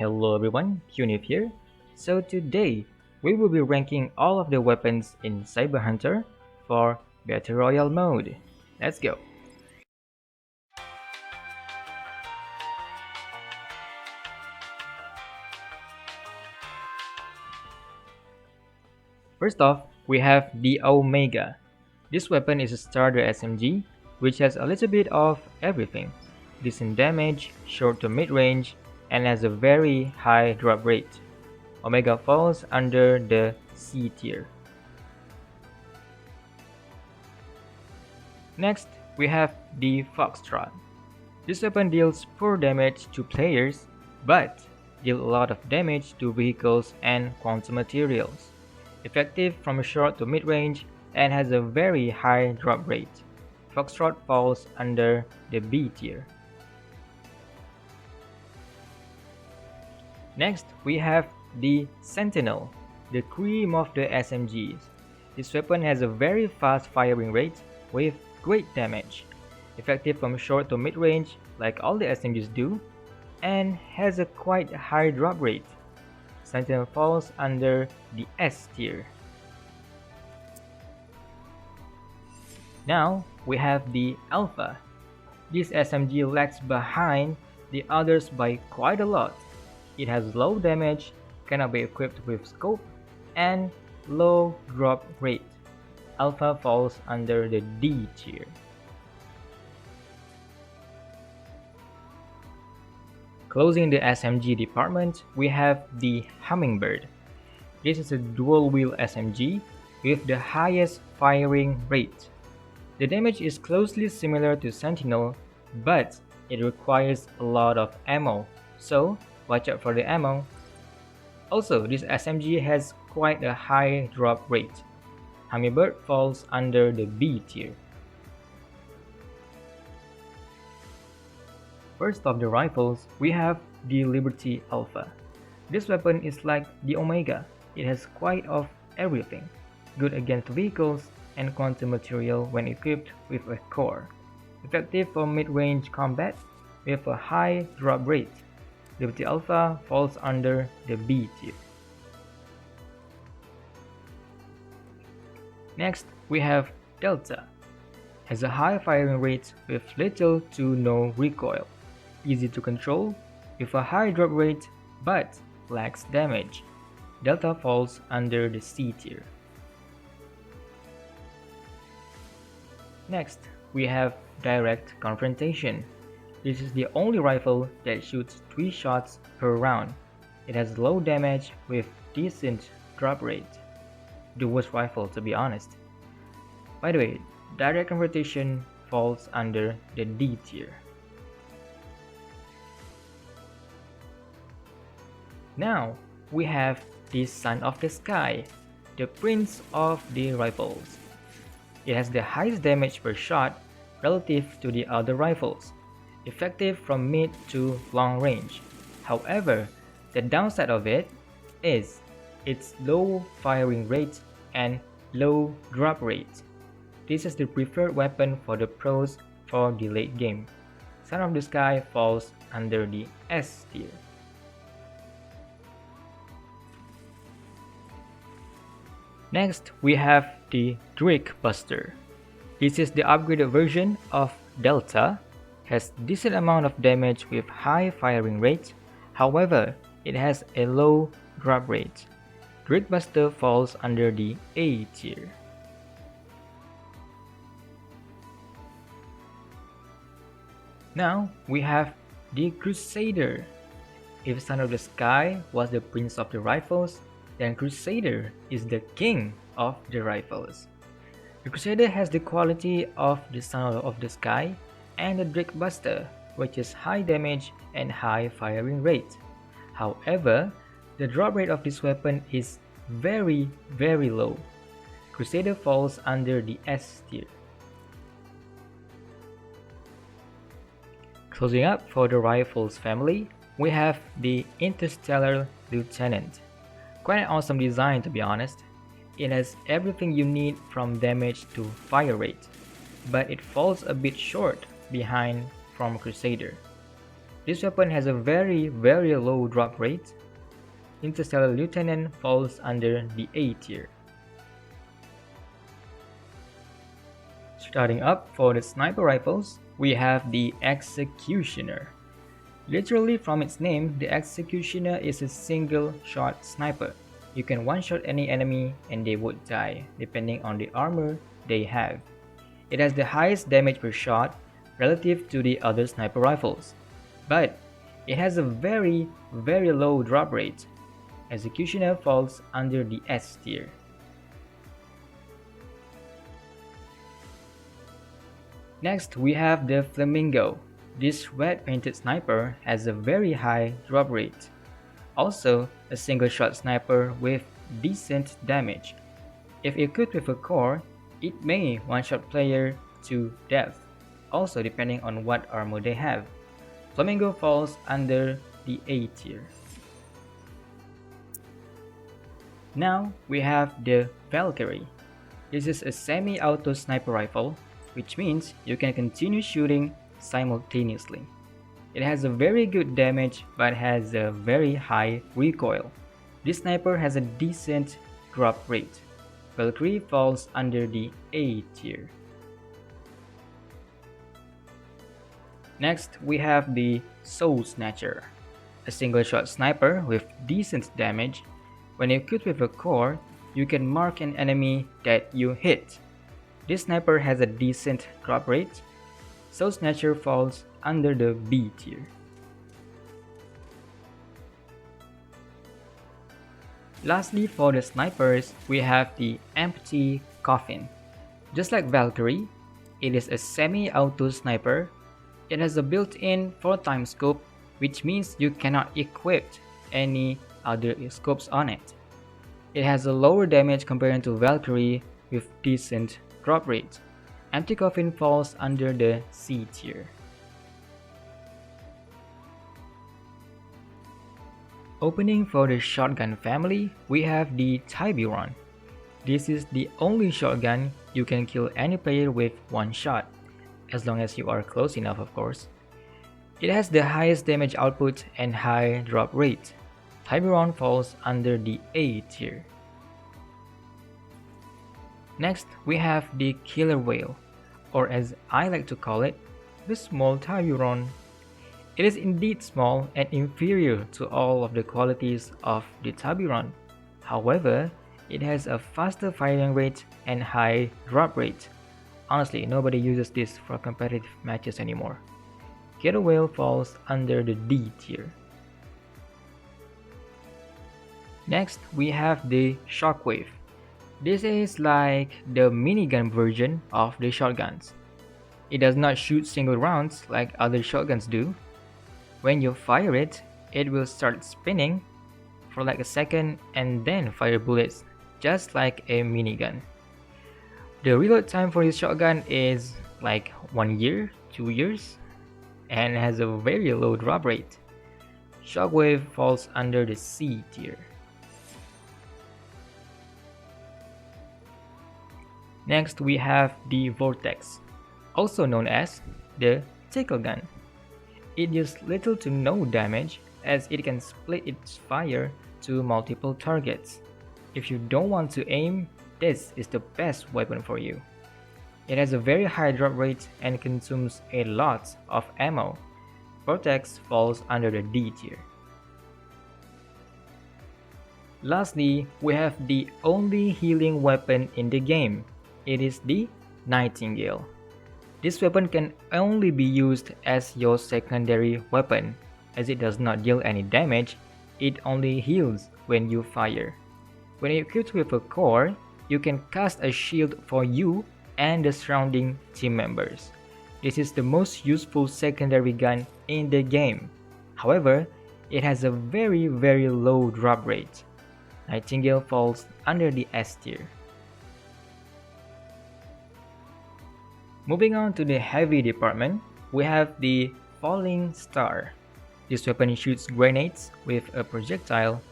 Hello everyone, Kyunith here. So today, we will be ranking all of the weapons in Cyber Hunter for Battle Royale mode. Let's go! First off, we have the Omega. This weapon is a starter SMG, which has a little bit of everything. Decent damage, short to mid-range, and has a very high drop rate. Omega falls under the C tier. Next, we have the Foxtrot. This weapon deals poor damage to players, but deals a lot of damage to vehicles and quantum materials. Effective from short to mid-range and has a very high drop rate. Foxtrot falls under the B tier. Next, we have the Sentinel, the cream of the SMGs. This weapon has a very fast firing rate with great damage, effective from short to mid-range like all the SMGs do, and has a quite high drop rate. Sentinel falls under the S tier. Now we have the Alpha. This SMG lags behind the others by quite a lot. It has low damage, cannot be equipped with scope, and low drop rate. Alpha falls under the D tier. Closing the SMG department, we have the Hummingbird. This is a dual-wheel SMG with the highest firing rate. The damage is closely similar to Sentinel, but it requires a lot of ammo, so watch out for the ammo. Also, this SMG has quite a high drop rate. Hummingbird falls under the B tier. First of the rifles, we have the Liberty Alpha. This weapon is like the Omega. It has quite of everything. Good against vehicles and quantum material when equipped with a core. Effective for mid-range combat with a high drop rate. Liberty Alpha falls under the B tier. Next, we have Delta. Has a high firing rate with little to no recoil. Easy to control, with a high drop rate, but lacks damage. Delta falls under the C tier. Next, we have Direct Confrontation. This is the only rifle that shoots 3 shots per round. It has low damage with decent drop rate. The worst rifle, to be honest. By the way, Direct Confrontation falls under the D tier. Now, we have the Son of the Sky, the Prince of the Rifles. It has the highest damage per shot relative to the other rifles, effective from mid to long range. However, the downside of it is its low firing rate and low drop rate. This is the preferred weapon for the pros for the late game. Son of the Sky falls under the S tier. Next, we have the Drake Buster. This is the upgraded version of Delta, has decent amount of damage with high firing rate, however, it has a low drop rate. Drake Buster falls under the A tier. Now, we have the Crusader. If Son of the Sky was the Prince of the Rifles, then Crusader is the king of the rifles. The Crusader has the quality of the Son of the Sky and the Drake Buster, which is high damage and high firing rate. However, the drop rate of this weapon is very low. Crusader falls under the S tier. Closing up for the rifles family, we have the Interstellar Lieutenant. Quite an awesome design, to be honest. It has everything you need from damage to fire rate, but it falls a bit short behind from Crusader. This weapon has a very low drop rate. Interstellar Lieutenant falls under the A tier. Starting up for the sniper rifles, we have the Executioner. Literally from its name, the Executioner is a single-shot sniper. You can one-shot any enemy and they would die, depending on the armor they have. It has the highest damage per shot relative to the other sniper rifles, but it has a very low drop rate. Executioner falls under the S tier. Next, we have the Flamingo. This red painted sniper has a very high drop rate. Also, a single shot sniper with decent damage. If equipped with a core, it may one-shot player to death, also depending on what armor they have. Flamingo falls under the A tier. Now we have the Valkyrie. This is a semi-auto sniper rifle, which means you can continue shooting simultaneously. It has a very good damage but has a very high recoil. This sniper has a decent drop rate. Valkyrie falls under the A tier. Next, we have the Soul Snatcher, a single shot sniper with decent damage. When equipped with a core, you can mark an enemy that you hit. This sniper has a decent drop rate. Soul Snatcher falls under the B tier. Lastly, for the snipers, we have the Empty Coffin. Just like Valkyrie, it is a semi-auto sniper. It has a built-in 4x scope, which means you cannot equip any other scopes on it. It has a lower damage compared to Valkyrie with decent drop rate. Empty Coffin falls under the C tier. Opening for the shotgun family, we have the Tiburon. This is the only shotgun you can kill any player with one shot, as long as you are close enough, of course. It has the highest damage output and high drop rate. Tiburon falls under the A tier. Next, we have the Killer Whale, or as I like to call it, the Small Tiburon. It is indeed small and inferior to all of the qualities of the Tiburon. However, it has a faster firing rate and high drop rate. Honestly, nobody uses this for competitive matches anymore. Killer Whale falls under the D tier. Next, we have the Shockwave. This is like the minigun version of the shotguns. It does not shoot single rounds like other shotguns do. When you fire it, it will start spinning for like a second and then fire bullets, just like a minigun. The reload time for this shotgun is like 1 year, 2 years, and has a very low drop rate. Shockwave falls under the C tier. Next, we have the Vortex, also known as the Tickle Gun. It deals little to no damage as it can split its fire to multiple targets. If you don't want to aim, this is the best weapon for you. It has a very high drop rate and consumes a lot of ammo. Vortex falls under the D tier. Lastly, we have the only healing weapon in the game. It is the Nightingale. This weapon can only be used as your secondary weapon, as it does not deal any damage, it only heals when you fire. When equipped with a core, you can cast a shield for you and the surrounding team members. This is the most useful secondary gun in the game. However, it has a very low drop rate. Nightingale falls under the S tier. Moving on to the heavy department, we have the Falling Star. This weapon shoots grenades with a projectile,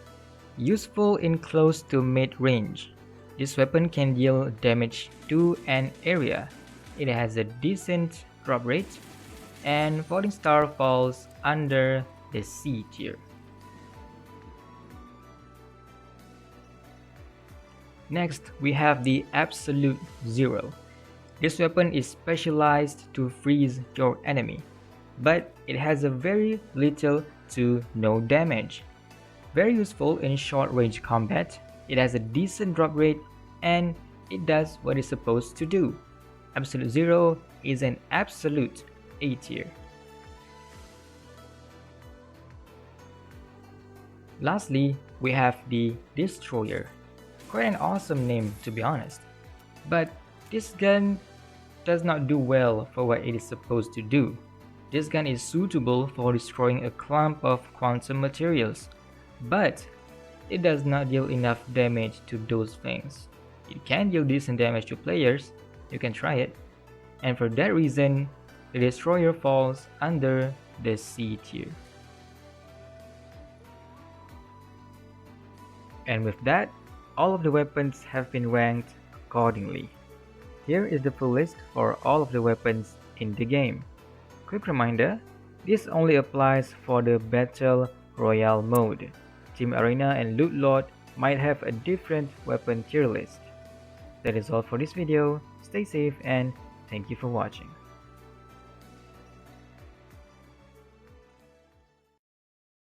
useful in close to mid-range. This weapon can deal damage to an area. It has a decent drop rate. and Falling Star falls under the C tier. Next, we have the Absolute Zero. This weapon is specialized to freeze your enemy, but it has a very little to no damage. Very useful in short-range combat, it has a decent drop rate, and it does what it's supposed to do. Absolute Zero is an absolute A tier. Lastly, we have the Destroyer. Quite an awesome name, to be honest. But this gun does not do well for what it is supposed to do. This gun is suitable for destroying a clump of quantum materials, but it does not deal enough damage to those things. It can deal decent damage to players, you can try it, and for that reason, the Destroyer falls under the C tier. And with that, all of the weapons have been ranked accordingly. Here is the full list for all of the weapons in the game. Quick reminder, this only applies for the Battle Royale mode. Team Arena and Loot Lord might have a different weapon tier list. That is all for this video, stay safe and thank you for watching.